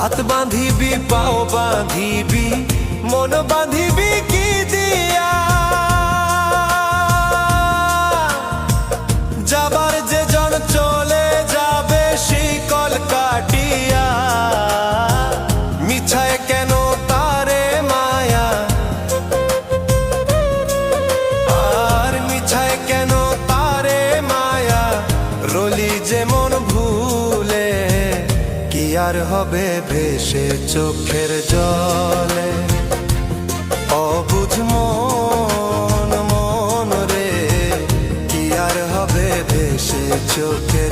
হাত বাঁধিবি পাও বাঁধিবি মন বাঁধিবি কি দিয়া যাবার যে জন চলে যাবে শিকল কাটিয়া মিছায় কেন তারে মায়া আর মিছায় কেন তারে মায়া রলি যেমন ভুলে কি আর হবে ভেসে চোখের জলে অবুঝ মন মন রে কি আর হবে ভেসে চোখের